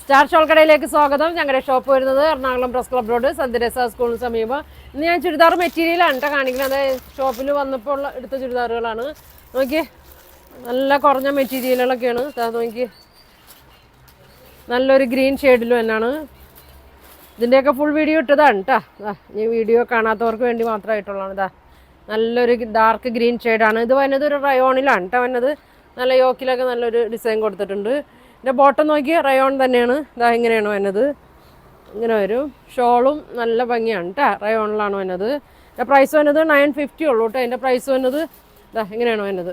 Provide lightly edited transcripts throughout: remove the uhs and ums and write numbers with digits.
Star shawl കടയിലേക്ക് സ്വാഗതം. ഞങ്ങളുടെ ഷോപ്പ് വരുന്നത് എറണാകുളം പ്രസ് ക്ലബ് റോഡ് സന്ധ്യരസ സ്കൂളിന് സമീപം. ഇന്ന് ഞാൻ ചുരിദാർ മെറ്റീരിയലാണ് കേട്ടോ കാണിക്കുന്നത്. ഷോപ്പിൽ വന്നപ്പോൾ എടുത്ത ചുരിദാറുകളാണ്. നോക്കി, നല്ല കുറഞ്ഞ മെറ്റീരിയലുകളൊക്കെയാണ്. നോക്കി, നല്ലൊരു ഗ്രീൻ ഷെയ്ഡിലും തന്നെയാണ്. ഇതിൻ്റെയൊക്കെ ഫുൾ വീഡിയോ ഇട്ടതാണ് കേട്ടോ. ഈ വീഡിയോ കാണാത്തവർക്ക് വേണ്ടി മാത്രമായിട്ടുള്ളതാണ്. നല്ലൊരു ഡാർക്ക് ഗ്രീൻ ഷെയ്ഡാണ്. ഇത് വരുന്നത് ഒരു റയോണിലാണ് കേട്ടോ വരുന്നത്. നല്ല യോക്കിലൊക്കെ നല്ലൊരു ഡിസൈൻ കൊടുത്തിട്ടുണ്ട്. ഇതിൻ്റെ ബോട്ടം നോക്കി റയോൺ തന്നെയാണ്. ഇങ്ങനെയാണ് വരുന്നത്. ഇങ്ങനെ വരും. ഷോളും നല്ല ഭംഗിയാണ് കേട്ടോ. റയോണിലാണ് വരുന്നത്. ഇതിൻ്റെ പ്രൈസ് വരുന്നത് 950 ഉള്ളൂ കേട്ടോ. അതിൻ്റെ പ്രൈസ് വരുന്നത് ഇങ്ങനെയാണ് വരുന്നത്.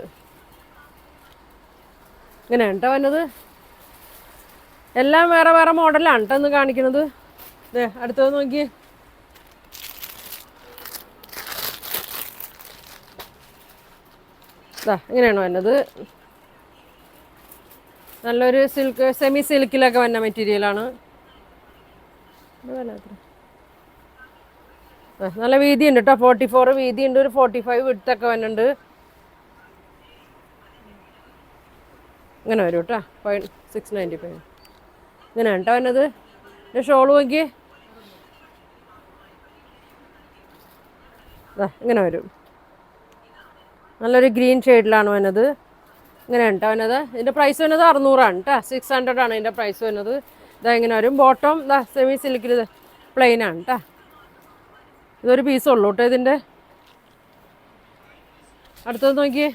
ഇങ്ങനെയാണ് കേട്ടോ വരുന്നത്. എല്ലാം വേറെ വേറെ മോഡലാണ് കേട്ടോ ഇന്ന് കാണിക്കുന്നത്. അടുത്തത് നോക്കി, ഇങ്ങനെയാണ് വരുന്നത്. നല്ലൊരു സിൽക്ക് സെമി സിൽക്കിലൊക്കെ വന്ന മെറ്റീരിയലാണ്. നല്ല വീതിയുണ്ട് കേട്ടോ. 44 വീതിയുണ്ട്. ഒരു 45 വിഡ്ത്തൊക്കെ വന്നിട്ടുണ്ട്. ഇങ്ങനെ വരും കേട്ടോ. 695 ഇങ്ങനെയാണ് കേട്ടോ വന്നത്. പിന്നെ ഷോള് നോക്കി, ഇങ്ങനെ വരും. നല്ലൊരു ഗ്രീൻ ഷെയ്ഡിലാണ് വന്നത്. ഇങ്ങനെയാണ് കേട്ടോ വന്നത്. ഇതിൻ്റെ പ്രൈസ് വരുന്നത് 600 കേട്ടോ. 600 ആണ് ഇതിൻ്റെ പ്രൈസ് വരുന്നത്. ഇങ്ങനെ വരും. ബോട്ടം സെമി സിൽക്കിൽ പ്ലെയിനാണ് കേട്ടോ. ഇതൊരു പീസുള്ളൂ കേട്ടോ ഇതിൻ്റെ. അടുത്തത് നോക്കി,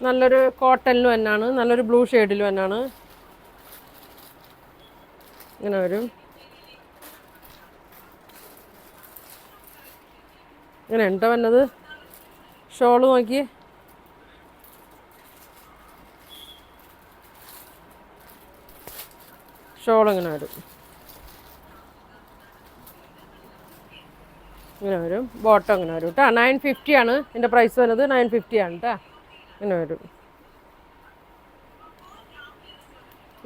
നല്ലൊരു കോട്ടണിലും തന്നെയാണ്. നല്ലൊരു ബ്ലൂ ഷെയ്ഡിലും തന്നെയാണ്. ഇങ്ങനെ വരും. ഇങ്ങനെ ഉണ്ടോ വന്നത്. ഷോള് നോക്കി, ഷോൾ ഇങ്ങനെ വരും. ഇങ്ങനെ വരും. ബോട്ടം ഇങ്ങനെ വരും കേട്ടോ. 950 ആണ് ഇതിൻ്റെ പ്രൈസ് വരുന്നത്. 950 ആണ് കേട്ടോ. ഇങ്ങനെ വരും.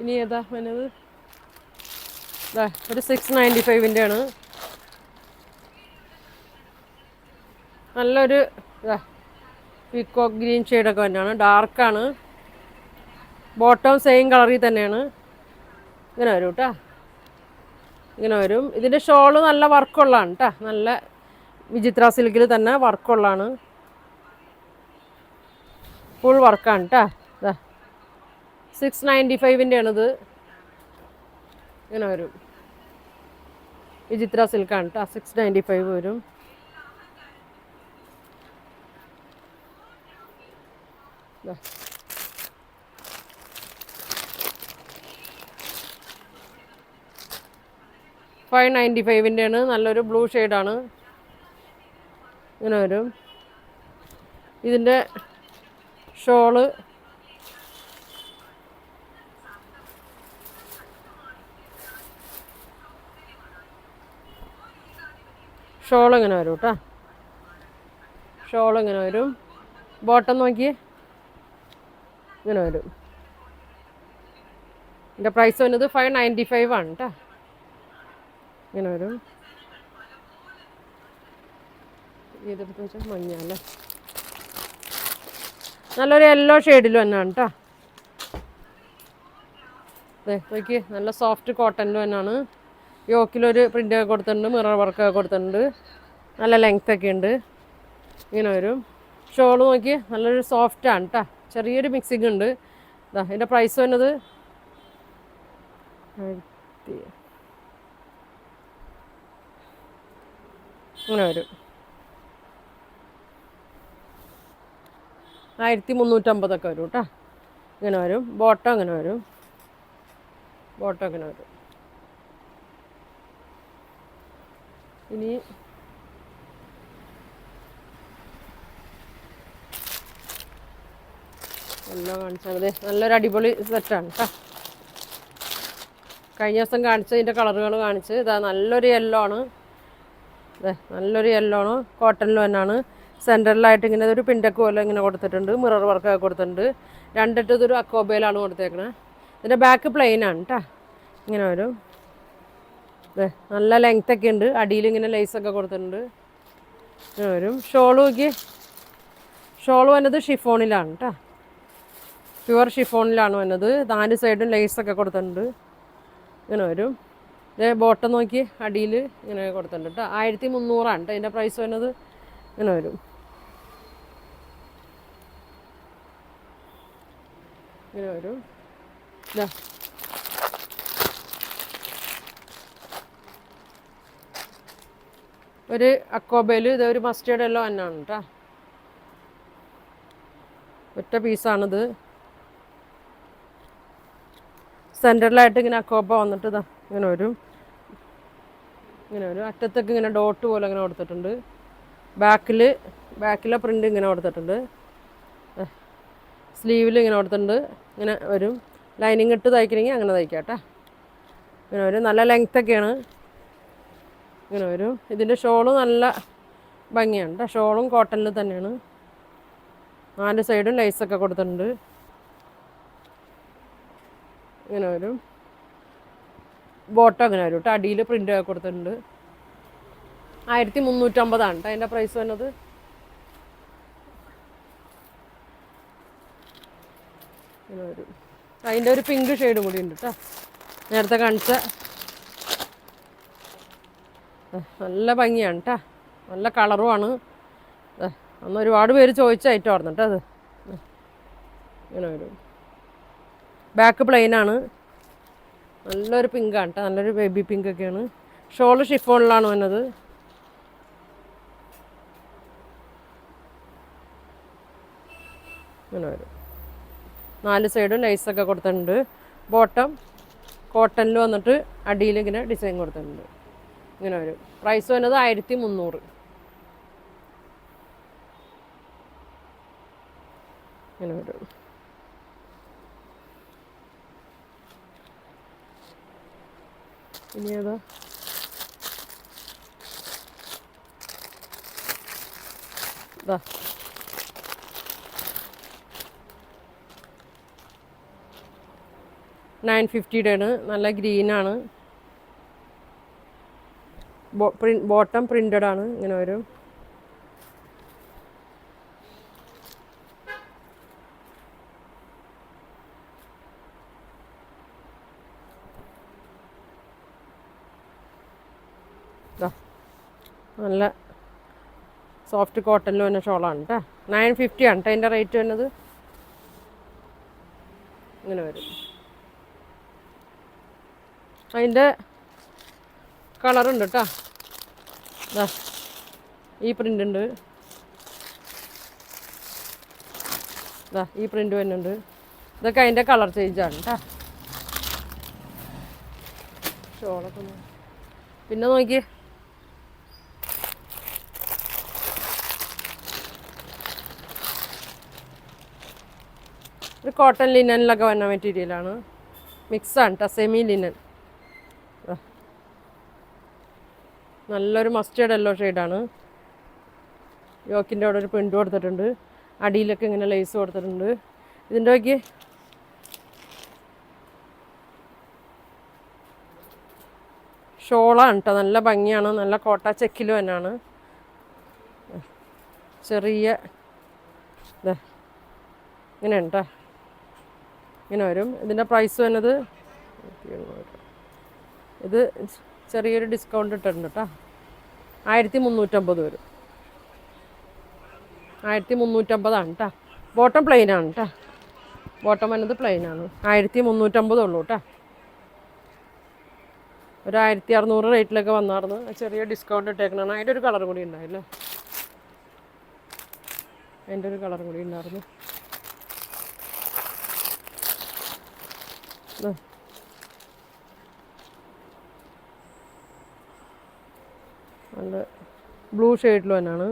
ഇനി ഏതാ വരുന്നത്? ഒരു 695 ആണ്. നല്ലൊരു പീക്കോക്ക് ഗ്രീൻ ഷെയ്ഡൊക്കെ തന്നെയാണ്. ഡാർക്കാണ്. ബോട്ടം സെയിം കളറിൽ തന്നെയാണ്. ഇങ്ങനെ വരും കേട്ടോ. ഇങ്ങനെ വരും. ഇതിൻ്റെ ഷോള് നല്ല വർക്കുള്ളതാണ് കേട്ടോ. നല്ല വിചിത്ര സിൽക്കിൽ തന്നെ വർക്കുള്ളതാണ്. ഫുൾ വർക്കാണ് കേട്ടോ. 695 ആണിത്. ഇങ്ങനെ വരും. വിചിത്ര സിൽക്കാണ് കേട്ടോ. 695 വരും. $595 ആണ്. നല്ലൊരു ബ്ലൂ ഷെയ്ഡാണ്. ഇങ്ങനെ വരും. ഇതിൻ്റെ ഷോള് ഇങ്ങനെ വരും കേട്ടോ. ഷോൾ ഇങ്ങനെ വരും. ബോട്ടം നോക്കി, ഇങ്ങനെ വരും. ഇതിൻ്റെ പ്രൈസ് വരുന്നത് 595 ആണ് കേട്ടോ. ഇങ്ങനെ വരും. ഏതെടുത്ത് വെച്ചാൽ മഞ്ഞല്ലേ. നല്ലൊരു യെല്ലോ ഷെയ്ഡിൽ തന്നെയാണ് കേട്ടോ. നോക്കി, നല്ല സോഫ്റ്റ് കോട്ടണിൽ തന്നെയാണ്. യോക്കിലൊരു പ്രിൻ്റൊക്കെ കൊടുത്തിട്ടുണ്ട്. മിറർ വർക്കൊക്കെ കൊടുത്തിട്ടുണ്ട്. നല്ല ലെങ്ത്തൊക്കെ ഉണ്ട്. ഇങ്ങനെ വരും. ഷോള് നോക്കി, നല്ലൊരു സോഫ്റ്റാണ് കേട്ടോ. ചെറിയൊരു മിക്സിങ് ഉണ്ട്. ഇതിൻ്റെ പ്രൈസ് വരുന്നത് ഇങ്ങനെ വരും. 1350 വരും കേട്ടോ. ഇങ്ങനെ വരും. ബോട്ടം ഇങ്ങനെ വരും. ബോട്ടം ഇങ്ങനെ വരും. ഇനി എല്ലാം കാണിച്ചാൽ മതി. നല്ലൊരു അടിപൊളി സെറ്റാണ് കേട്ടോ. കഴിഞ്ഞ ദിവസം കാണിച്ചതിൻ്റെ കളറുകൾ കാണിച്ച്. നല്ലൊരു യെല്ലോ ആണ്. നല്ലൊരു യെല്ലോ ആണ്. കോട്ടണിൽ തന്നെയാണ്. സെൻറ്ററിലായിട്ട് ഇങ്ങനെ ഒരു പിണ്ടക്ക് പോലെ ഇങ്ങനെ കൊടുത്തിട്ടുണ്ട്. മിറർ വർക്കൊക്കെ കൊടുത്തിട്ടുണ്ട്. രണ്ടിട്ട് ഇതൊരു അക്കോബയിലാണ് കൊടുത്തേക്കണത്. ഇതിൻ്റെ ബാക്ക് പ്ലെയിനാണ് കേട്ടോ. ഇങ്ങനെ വരും. നല്ല ലെങ്ത്തൊക്കെ ഉണ്ട്. അടിയിൽ ഇങ്ങനെ ലേസൊക്കെ കൊടുത്തിട്ടുണ്ട്. ഇങ്ങനെ വരും. ഷോള് നോക്കി, ഷോൾ വന്നത് ഷിഫോണിലാണ് കേട്ടോ, പ്യുവർ ഷിഫോണിലാണ് വന്നത്. 4 സൈഡും ലേസൊക്കെ കൊടുത്തിട്ടുണ്ട്. ഇങ്ങനെ വരും. ഇതേ ബോട്ടം നോക്കി അടിയിൽ ഇങ്ങനെ കൊടുത്തിട്ടുണ്ട് കേട്ടോ. 1300 കേട്ടോ ഇതിൻ്റെ പ്രൈസ് വരുന്നത്. ഇങ്ങനെ വരും. ഇങ്ങനെ വരും. ഇതാ ഒരു അക്കോബയിൽ ഇത് ഒരു മസ്റ്റേർഡ് യെല്ലോ തന്നെയാണ് കേട്ടോ. ഒറ്റ പീസാണിത്. സെൻറ്ററിലായിട്ട് ഇങ്ങനെ അക്കോബ വന്നിട്ട് ഇതാ ഇങ്ങനെ വരും. ഇങ്ങനെ വരും. അറ്റത്തൊക്കെ ഇങ്ങനെ ഡോട്ട് പോലെ ഇങ്ങനെ കൊടുത്തിട്ടുണ്ട്. ബാക്കിലെ പ്രിൻ്റ് ഇങ്ങനെ കൊടുത്തിട്ടുണ്ട്. സ്ലീവിൽ ഇങ്ങനെ കൊടുത്തിട്ടുണ്ട്. ഇങ്ങനെ വരും. ലൈനിങ് ഇട്ട് തയ്ക്കണമെങ്കിൽ അങ്ങനെ തയ്ക്കാം കേട്ടോ. ഇങ്ങനെ വരും. നല്ല ലെങ്ത്തൊക്കെയാണ്. ഇങ്ങനെ വരും. ഇതിൻ്റെ ഷോള് നല്ല ഭംഗിയാണ് കേട്ടോ. ഷോളും കോട്ടണിൽ തന്നെയാണ്. 4 സൈഡും ലൈസൊക്കെ കൊടുത്തിട്ടുണ്ട്. ഇങ്ങനെ വരും. ബോട്ടം അങ്ങനെ വരും കേട്ടോ. അടിയിൽ പ്രിൻ്റ് ഒക്കെ കൊടുത്തിട്ടുണ്ട്. 1350 കേട്ടോ അതിൻ്റെ പ്രൈസ് വന്നത്. ഇങ്ങനെ വരും. അതിൻ്റെ ഒരു പിങ്ക് ഷെയ്ഡും കൂടി ഉണ്ട് കേട്ടോ. നേരത്തെ കാണിച്ച നല്ല ഭംഗിയാണ് കേട്ടോ. നല്ല കളറുമാണ്. അന്ന് ഒരുപാട് പേര് ചോദിച്ച ഐറ്റമായിരുന്നു കേട്ടോ അത്. ഇങ്ങനെ വരും. ബാക്ക് പ്ലെയിനാണ്. നല്ലൊരു പിങ്കാണ് കേട്ടോ. നല്ലൊരു ബേബി പിങ്ക് ഒക്കെയാണ്. ഷോള് ഷിഫോണിലാണ് വന്നത്. ഇങ്ങനെ വരും. 4 സൈഡും ലൈസൊക്കെ കൊടുത്തിട്ടുണ്ട്. ബോട്ടം കോട്ടണിൽ വന്നിട്ട് അടിയിൽ ഇങ്ങനെ ഡിസൈൻ കൊടുത്തിട്ടുണ്ട്. ഇങ്ങനെ വരും. പ്രൈസ് വന്നത് 1300. ഇങ്ങനെ വരും. ഇനി ഏതാ? ഇതാ 950 നല്ല ഗ്രീനാണ്. ബോട്ടം പ്രിൻ്റഡ് ആണ്. ഇങ്ങനെ വരും. നല്ല സോഫ്റ്റ് കോട്ടണിൽ വന്ന ഷോളാണ് കേട്ടോ. 950 ആണ് കേട്ടോ അതിൻ്റെ റേറ്റ് വരുന്നത്. ഇങ്ങനെ വരും. അതിൻ്റെ കളറുണ്ട് കേട്ടോ. ഇതാ ഈ പ്രിൻ്റ് ഉണ്ട്. ഇതാ ഈ പ്രിൻ്റ് വരുന്നുണ്ട്. ഇതൊക്കെ അതിൻ്റെ കളർ ചേഞ്ചാണ് കേട്ടോ. ഷോളൊക്കെ പിന്നെ നോക്കിയേ. ഒരു കോട്ടൺ ലിനനിലൊക്കെ വന്ന മെറ്റീരിയലാണ്. മിക്സാണ് കേട്ടോ. Semi linen. നല്ലൊരു മസ്റ്റേർഡ് യെല്ലോ ഷെയ്ഡാണ്. യോക്കിൻ്റെ അവിടെ ഒരു പ്രിൻ്റ് കൊടുത്തിട്ടുണ്ട്. അടിയിലൊക്കെ ഇങ്ങനെ ലേസ് കൊടുത്തിട്ടുണ്ട്. ഇതിൻ്റെ നോക്കി ഷോളാണ് കേട്ടോ. നല്ല ഭംഗിയാണ്. നല്ല കോട്ട ചെക്കിൽ തന്നെയാണ്. ചെറിയ ഇതാ ഇങ്ങനെയാണ് കേട്ടോ. ഇങ്ങനെ വരും. ഇതിൻ്റെ പ്രൈസ് വന്നത് ഇത് ചെറിയൊരു ഡിസ്കൗണ്ട് ഇട്ടിട്ടുണ്ട് കേട്ടോ. 1350 വരും. 1350 കേട്ടോ. ബോട്ടം പ്ലെയിനാണ് കേട്ടോ. ബോട്ടം വന്നത് പ്ലെയിനാണ്. 1350 ഉള്ളൂ കേട്ടോ. ഒരു 1600 റേറ്റിലൊക്കെ വന്നായിരുന്നു. ചെറിയ ഡിസ്കൗണ്ട് ഇട്ടേക്കണതാണ്. അതിൻ്റെ ഒരു കളർ കൂടി ഉണ്ടായില്ലേ. അതിൻ്റെ ഒരു കളർ കൂടി ഉണ്ടായിരുന്നു. നല്ല ബ്ലൂ ഷെയ്ഡിൽ തന്നെയാണ്.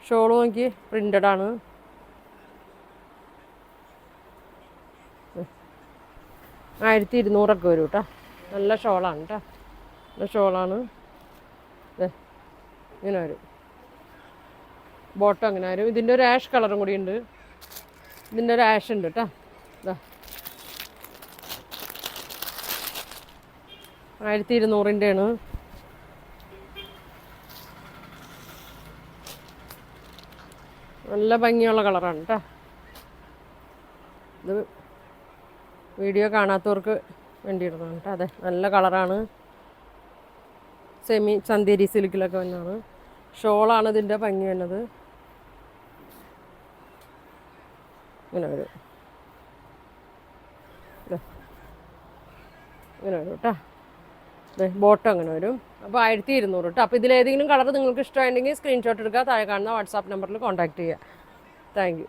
ഷോൾ നോക്കി പ്രിൻ്റഡ് ആണ്. 1200 വരും കേട്ടോ. നല്ല ഷോളാണ് കേട്ടോ. നല്ല ഷോളാണ്. ഇങ്ങനെ വരും. ബോട്ടം അങ്ങനെ വരും. ഇതിൻ്റെ ഒരു ആഷ് കളറും കൂടി ഉണ്ട്. ഇതിൻ്റെ ഒരു ആഷ് ഉണ്ട് കേട്ടോ. ഇതാ 1200 ആണ്. നല്ല ഭംഗിയുള്ള കളറാണ് കേട്ടോ. ഇത് വീഡിയോ കാണാത്തവർക്ക് വേണ്ടിയിടുന്നതാണ് കേട്ടോ. അതെ, നല്ല കളറാണ്. സെമി ചന്തേരി സിൽക്കിലൊക്കെ വന്നാണ്. ഷോളാണ് ഇതിൻ്റെ ഭംഗി വന്നത്. ഇങ്ങനെ വരും, ഇങ്ങനെ വരും കേട്ടോ. ബോട്ടം അങ്ങനെ വരും. അപ്പോൾ 1200 കേട്ടോ. അപ്പോൾ ഇതിലേതെങ്കിലും കളർ നിങ്ങൾക്ക് ഇഷ്ടമായിട്ടുണ്ടെങ്കിൽ സ്ക്രീൻഷോട്ട് എടുക്കുക, താഴെ കാണുന്ന വാട്സാപ്പ് നമ്പറിൽ കോൺടാക്റ്റ് ചെയ്യുക. Thank you.